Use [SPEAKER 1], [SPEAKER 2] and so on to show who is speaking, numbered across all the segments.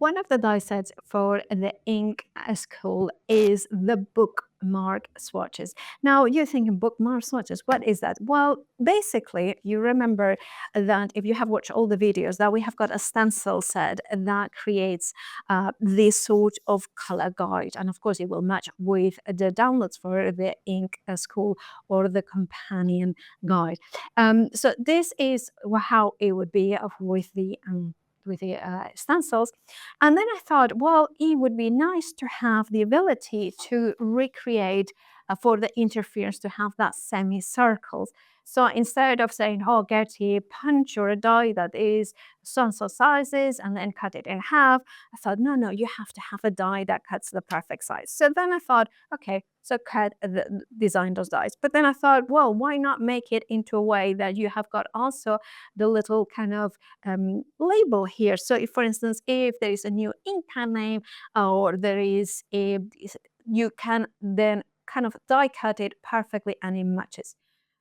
[SPEAKER 1] One of the die sets for the ink school is the bookmark swatches. Now you're thinking bookmark swatches, what is that? Well, basically you remember that if you have watched all the videos that we have got a stencil set that creates this sort of color guide. And of course it will match with the downloads for the ink school or the companion guide. So this is how it would be with the stencils. And then I thought, well, it would be nice to have the ability to recreate for the interference to have that semicircles. So instead of saying, oh, get a punch or a die that is so sizes and then cut it in half, I thought, no, you have to have a die that cuts the perfect size. So then I thought, okay, so design those dies. But then I thought, well, why not make it into a way that you have got also the little kind of label here. So if, for instance, if there is a new ink pen name or there is you can then kind of die cut it perfectly and it matches.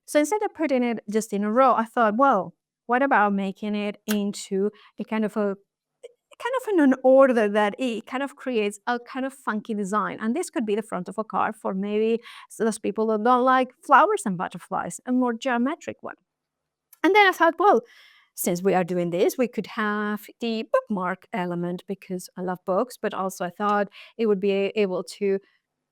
[SPEAKER 1] So instead of putting it just in a row, I thought, well, what about making it into a kind of in an order that it kind of creates a kind of funky design. And this could be the front of a car for maybe those people that don't like flowers and butterflies, a more geometric one. And then I thought, well, since we are doing this, we could have the bookmark element because I love books, but also I thought it would be able to,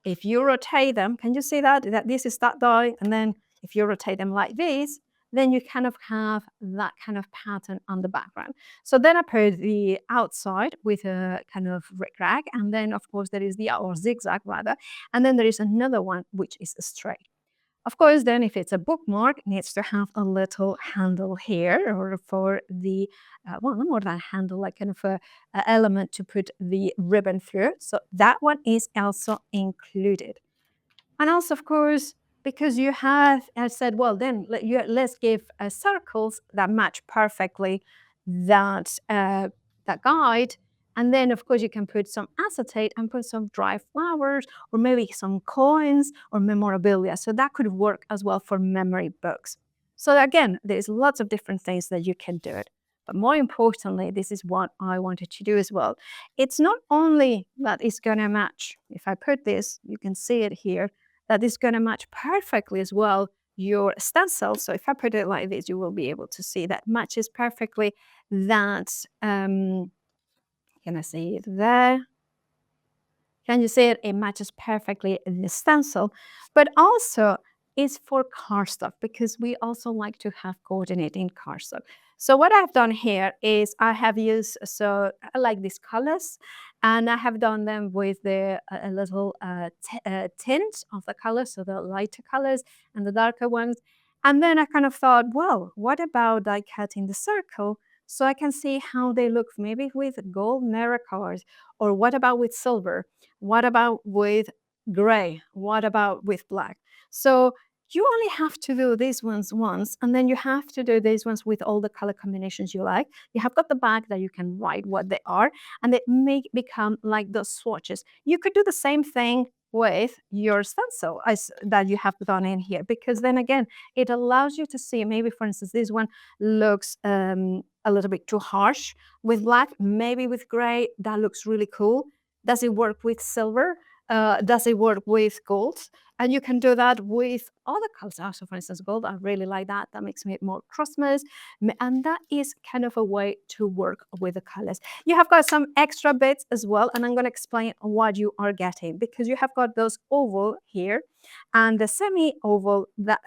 [SPEAKER 1] if you rotate them, can you see that? That this is that die, and then if you rotate them like this, then you kind of have that kind of pattern on the background. So then I put the outside with a kind of rag, and then of course there is the, or zigzag rather, and then there is another one which is straight. Of course, then if it's a bookmark, it needs to have a little handle here, or for the, well, no more than handle, like kind of a element to put the ribbon through. So that one is also included. And also, of course, because you have, I said, well, then let's give circles that match perfectly that guide. And then, of course, you can put some acetate and put some dry flowers or maybe some coins or memorabilia. So that could work as well for memory books. So again, there's lots of different things that you can do it. But more importantly, this is what I wanted to do as well. It's not only that it's going to match. If I put this, you can see it here, that is going to match perfectly as well your stencil. So if I put it like this, you will be able to see that matches perfectly that, can I see it there? Can you see it? It matches perfectly the stencil, but also is for cardstock because we also like to have coordinating cardstock. So what I've done here is I have used, so I like these colors, and I have done them with the a little tint of the colors, so the lighter colors and the darker ones. And then I kind of thought, well, what about die cutting the circle so I can see how they look maybe with gold mirror colors, or what about with silver? What about with gray? What about with black? So you only have to do these ones once, and then you have to do these ones with all the color combinations you like. You have got the back that you can write what they are, and they may become like those swatches. You could do the same thing with your stencil that you have done in here, because then again, it allows you to see, maybe for instance, this one looks a little bit too harsh with black, maybe with gray, that looks really cool. Does it work with silver? Does it work with gold? And you can do that with other colors. Also, for instance, gold, I really like that. That makes me more Christmas. And that is kind of a way to work with the colors. You have got some extra bits as well, and I'm going to explain what you are getting, because you have got those oval here and the semi-oval that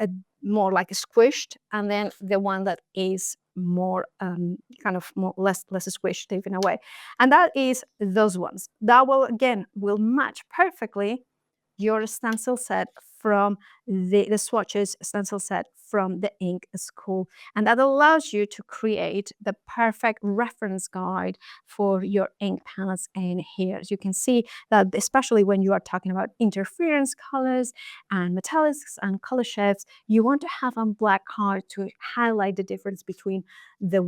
[SPEAKER 1] more like squished, and then the one that is more kind of more less squished even away, and that is those ones that will match perfectly your stencil set from the swatches stencil set from the ink school, and that allows you to create the perfect reference guide for your ink pads in here. As you can see that especially when you are talking about interference colors and metallics and color shifts, you want to have a black card to highlight the difference between the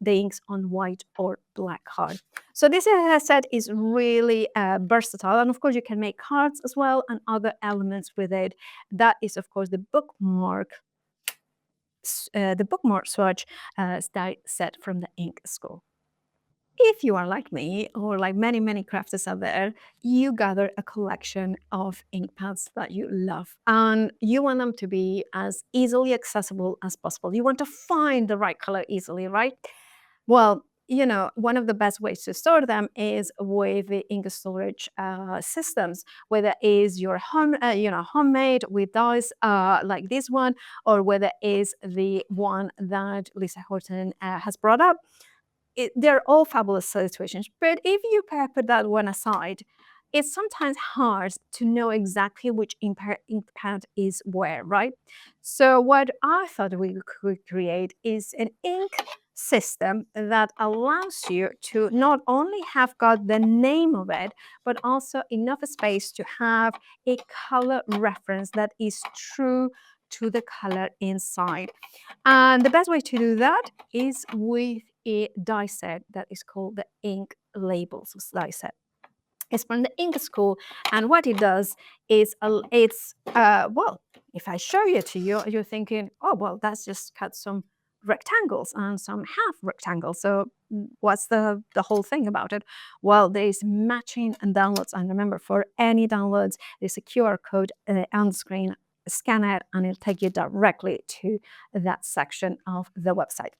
[SPEAKER 1] inks on white or black card. So this, as I said, is really versatile. And of course, you can make cards as well and other elements with it. That is, of course, the bookmark swatch set from the ink school. if you are like me, or like many, many crafters out there, you gather a collection of ink pads that you love, and you want them to be as easily accessible as possible. You want to find the right color easily, right? Well, one of the best ways to store them is with the ink storage systems, whether it is your homemade with dies like this one, or whether it is the one that Lisa Horton has brought up. They're all fabulous situations. But if you put that one aside, it's sometimes hard to know exactly which ink pad is where, right? So what I thought we could create is an ink system that allows you to not only have got the name of it, but also enough space to have a color reference that is true to the color inside. And the best way to do that is with a die set that is called the ink labels die set. It's from the ink school, and what it does is well, if I show it to you, you're thinking, oh well, that's just cut some rectangles and some half rectangles. So what's the whole thing about it? Well, there's matching and downloads, and remember, for any downloads, there's a QR code on the screen. Scan it and it'll take you directly to that section of the website.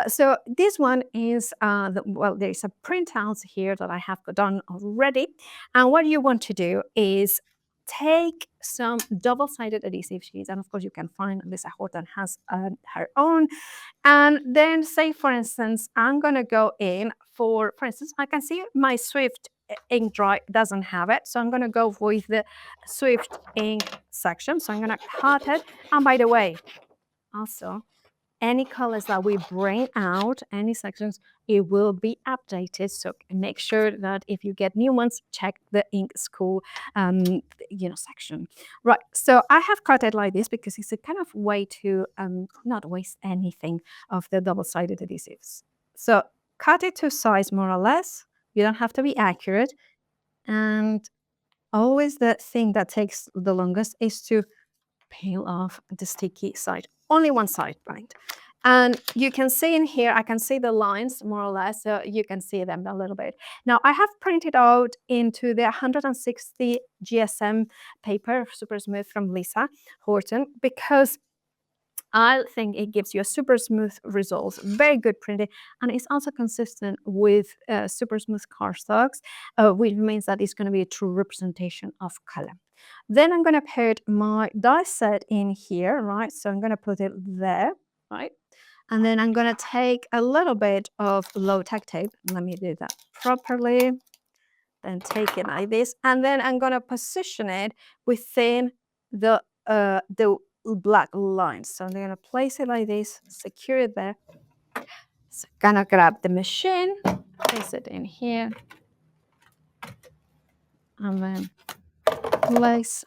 [SPEAKER 1] So this one is, there's a printout here that I have done already. And what you want to do is take some double-sided adhesive sheets, and of course you can find Lisa Horton has her own. And then say, for instance, I'm going to go in for instance, I can see my Swift ink dry doesn't have it. So I'm going to go with the Swift ink section. So I'm going to cut it. And by the way, also, any colors that we bring out, any sections, it will be updated. So make sure that if you get new ones, check the ink school, section. Right. So I have cut it like this because it's a kind of way to not waste anything of the double-sided adhesives. So cut it to size more or less. You don't have to be accurate. And always the thing that takes the longest is to peel off the sticky side. Only one side, right? And you can see in here, I can see the lines more or less, so you can see them a little bit. Now, I have printed out into the 160 GSM paper, super smooth, from Lisa Horton, because I think it gives you a super smooth results, very good printing, and it's also consistent with super smooth cardstocks, which means that it's going to be a true representation of color. Then I'm going to put my die set in here, right? So I'm going to put it there, right? And then I'm going to take a little bit of low-tech tape. Let me do that properly. Then take it like this, and then I'm going to position it within the black lines. So I'm going to place it like this, secure it there. So I'm going to grab the machine, place it in here, and then place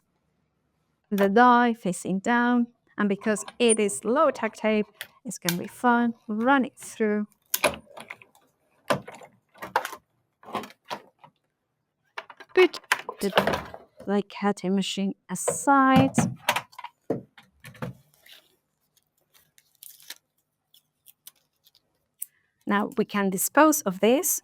[SPEAKER 1] the die facing down. And because it is low-tech tape, it's going to be fun. Run it through. Put the cutting machine aside. Now we can dispose of this.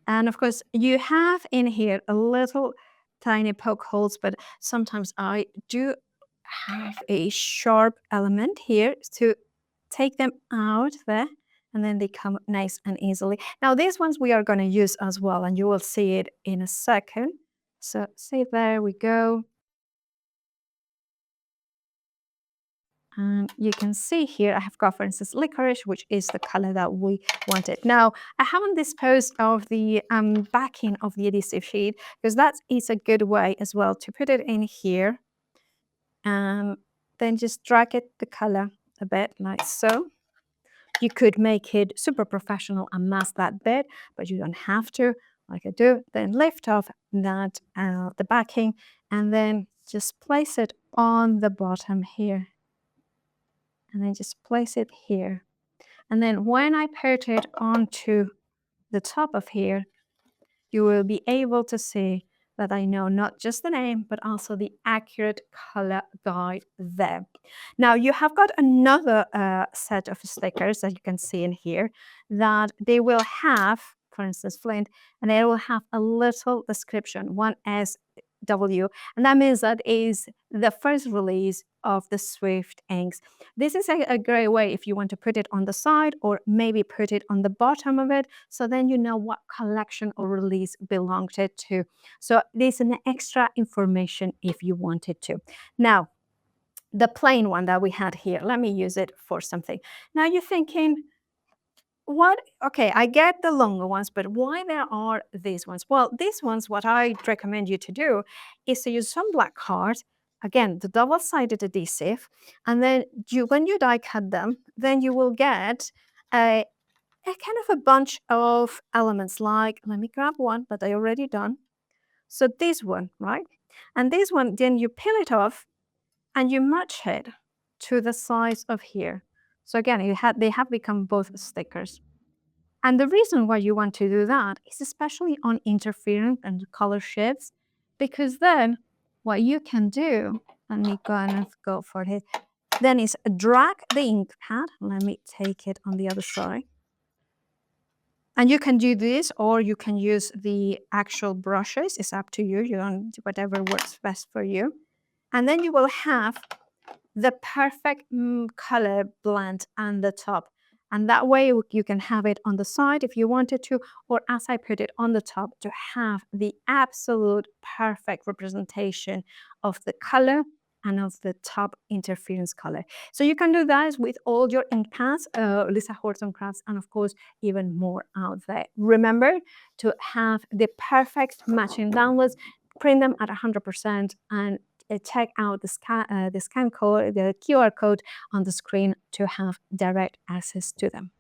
[SPEAKER 1] And of course, you have in here a little tiny poke holes, but sometimes I do have a sharp element here to take them out there, and then they come nice and easily. Now, these ones we are going to use as well, and you will see it in a second. So see, there we go. And you can see here, I have got, for instance, licorice, which is the color that we wanted. Now, I haven't disposed of the backing of the adhesive sheet, because that is a good way as well to put it in here. And then just drag it the color a bit, like so. You could make it super professional and mask that bit, but you don't have to, like I do. Then lift off that the backing, and then just place it on the bottom here. And then just place it here. And then when I put it onto the top of here, you will be able to see that I know not just the name, but also the accurate color guide there. Now, you have got another set of stickers that you can see in here that they will have, for instance, Flint, and they will have a little description, 1SW, and that means that is the first release of the Swift inks. This is a great way if you want to put it on the side or maybe put it on the bottom of it, so then you know what collection or release belonged it to. So there's an extra information if you wanted to. Now, the plain one that we had here, let me use it for something. Now you're thinking, what? Okay, I get the longer ones, but why there are these ones? Well, these ones, what I recommend you to do is to use some black card, again, the double-sided adhesive, and then when you die cut them, then you will get a kind of a bunch of elements like, let me grab one that I already done. So this one, right? And this one, then you peel it off and you match it to the size of here. So again, they have become both stickers. And the reason why you want to do that is especially on interference and color shifts, because then what you can do, let me go and go for it, then is drag the ink pad. Let me take it on the other side. And you can do this, or you can use the actual brushes. It's up to you. You don't, whatever works best for you. And then you will have the perfect color blend on the top. And that way you can have it on the side if you wanted to, or as I put it on the top, to have the absolute perfect representation of the color and of the top interference color. So you can do that with all your ink pads, Lisa Horton Crafts, and of course, even more out there. Remember to have the perfect matching downloads, print them at 100%, and check out the scan code, the QR code on the screen to have direct access to them.